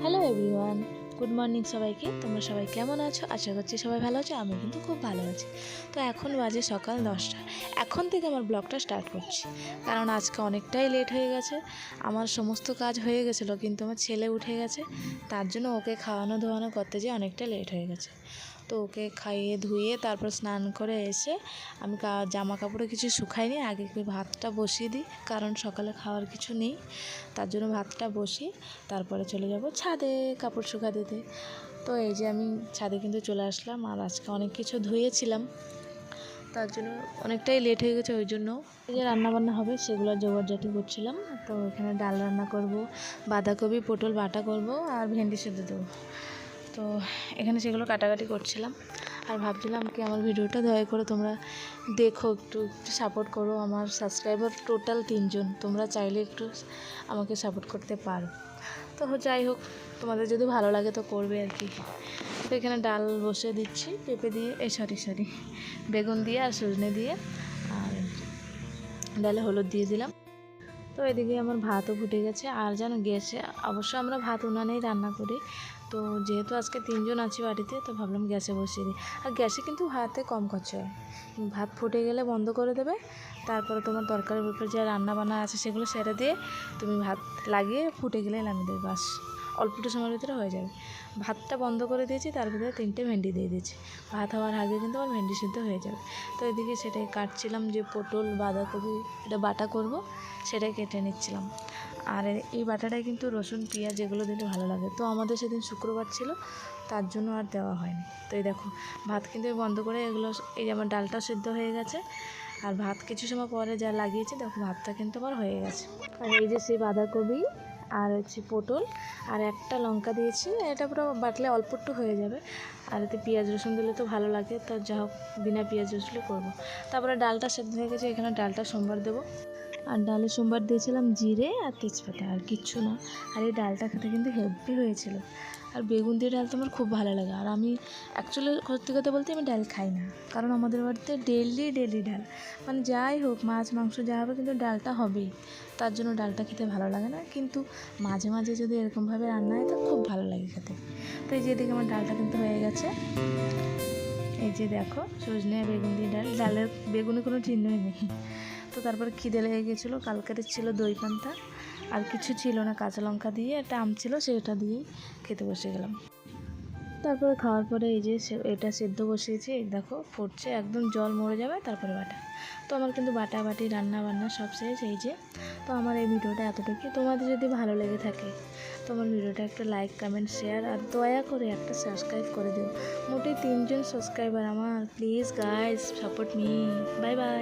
Hello everyone, good morning সবাইকে। তোমরা সবাই কেমন আছো? আশা করছি সবাই ভালো আছো। আমি কিন্তু খুব ভালো আছি। তো এখন বাজে সকাল 10টা। এখন থেকে আমার ব্লগটা স্টার্ট করছি, কারণ আজকে অনেকটাই লেট হয়ে গেছে। আমার সমস্ত কাজ হয়ে গেছিলো, কিন্তু আমার ছেলে উঠে গেছে, তার জন্য ওকে খাওয়ানো ধোয়ানো করতে যেয়ে অনেকটা লেট হয়ে গেছে। তো ওকে খাইয়ে ধুয়ে তারপর স্নান করে এসে আমি জামা কাপড়ে কিছু শুকাইনি, আগে ভাতটা বসিয়ে দিই, কারণ সকালে খাওয়ার কিছু নেই। তার জন্য ভাতটা বসিয়ে তারপরে চলে যাব ছাদে কাপড় শুকা দিতে। তো এই যে আমি ছাদে কিন্তু চলে আসলাম, আর আজকে অনেক কিছু ধুয়েছিলাম, তার জন্য অনেকটাই লেট হয়ে গেছে। ওই জন্য এই যে রান্নাবান্না হবে সেগুলো জোগাড়জাটি করছিলাম। তো এখানে ডাল রান্না করব, বাঁধাকপি পটল বাটা করব, আর ভেন্ডি সেদ্ধ দেবো। তো এখানে সেগুলো কাটাকাটি করছিলাম, আর ভাবছিলাম কি আমার ভিডিওটা দয়া করে তোমরা দেখো, একটু সাপোর্ট করো। আমার সাবস্ক্রাইবার টোটাল 3 জন, তোমরা চাইলে একটু আমাকে সাপোর্ট করতে পারো। তো যাই হোক, তোমাদের যদি ভালো লাগে তো করবে আর কি। তো এখানে ডাল বসিয়ে দিচ্ছি পেঁপে দিয়ে, সরি বেগুন দিয়ে আর সজনে দিয়ে, আর ডালে হলুদ দিয়ে দিলাম। তো এদিকে আমার ভাতও ফুটে গেছে। আর যেন গ্যাসে, অবশ্য আমরা ভাত উনানেই রান্না করি, তো যেহেতু আজকে 3 জন আছি বাড়িতে, তো ভাবলাম গ্যাসে বসিয়ে দিই। আর গ্যাসে কিন্তু ভাতে কম খরচা হয়। ভাত ফুটে গেলে বন্ধ করে দেবে, তারপরে তোমার তরকারির উপরে যা রান্না বান্না আছে সেগুলো সেরে দিয়ে তুমি ভাত লাগিয়ে ফুটে গেলে নামিয়ে দেবে, বাস অল্পটা সময়ের ভিতরে হয়ে যাবে। ভাতটা বন্ধ করে দিয়েছি, তার ভিতরে 3টে ভেন্ডি দিয়ে দিয়েছি। ভাত হওয়ার আগে কিন্তু আমার ভেন্ডি সিদ্ধ হয়ে যাবে। তো এদিকে সেটাই কাটছিলাম, যে পটল বাঁধাকপি এটা বাটা করব, সেটাই কেটে নিচ্ছিলাম। আর এই বাটাটায় কিন্তু রসুন পেঁয়াজ এগুলো দিলে ভালো লাগে। তো আমাদের সেদিন শুক্রবার ছিল, তার জন্য আর দেওয়া হয়নি। তো এই দেখো, ভাত কিন্তু বন্ধ করে এগুলো, এই যে আমার ডালটা সিদ্ধ হয়ে গেছে, আর ভাত কিছু সময় পরে যা লাগিয়েছি, দেখো ভাতটা কিন্তু আমার হয়ে গেছে। আর এই যে সেই বাঁধাকপি আর হচ্ছে পটল আর একটা লঙ্কা দিয়েছি, এটা পুরো বাটলে অল্প একটু হয়ে যাবে। আর এতে পেঁয়াজ রসুন দিলে তো ভালো লাগে, তো যা হোক বিনা পেঁয়াজ রসুনই করবো। তারপরে ডালটা সেদ্ধ হয়ে গেছে, এখানে ডালটা সোমবার দেবো। আর ডালে সোমবার দিয়েছিলাম জিরে আর তেজপাতা, আর কিচ্ছু না। আর এই ডালটা খেতে কিন্তু হেভি হয়েছিল। আর বেগুন দিয়ে ডাল তো আমার খুব ভালো লাগে। আর আমি অ্যাকচুয়ালি সত্যি কথা বলতে আমি ডাল খাই না, কারণ আমাদের বাড়িতে ডেলি ডাল, মানে যাই হোক মাছ মাংস যা হবে কিন্তু ডালটা হবেই। তার জন্য ডালটা খেতে ভালো লাগে না, কিন্তু মাঝে মাঝে যদি এরকমভাবে রান্না হয় তো খুব ভালো লাগে খেতে। তো এই যে এদিকে আমার ডালটা কিন্তু হয়ে গেছে। এই যে দেখো, সজনে বেগুন দিয়ে ডালের বেগুনে কোনো চিহ্নই নেই। তো তারপরে খিদে লেগে গেছিলো, কালকের ছিল দই পান্তা, আর কিছু ছিল না, কাঁচা লঙ্কা দিয়ে একটা আম ছিল, সেটা দিয়েই খেতে বসে গেলাম। তারপরে খাওয়ার পরে এই যে এটা সেদ্ধ বসিয়েছি, দেখো ফুটছে, একদম জল মরে যাবে তারপরে বাটা। তো আমার কিন্তু বাটি রান্না বান্না সব শেষ। এই যে, তো আমার এই ভিডিওটা এতটুকুই। তোমাদের যদি ভালো লেগে থাকে তো আমার ভিডিওটা একটা লাইক কমেন্ট শেয়ার আর দয়া করে একটা সাবস্ক্রাইব করে দিও। মোটেই 3 জন সাবস্ক্রাইবার আমার, please guys support me. Bye bye.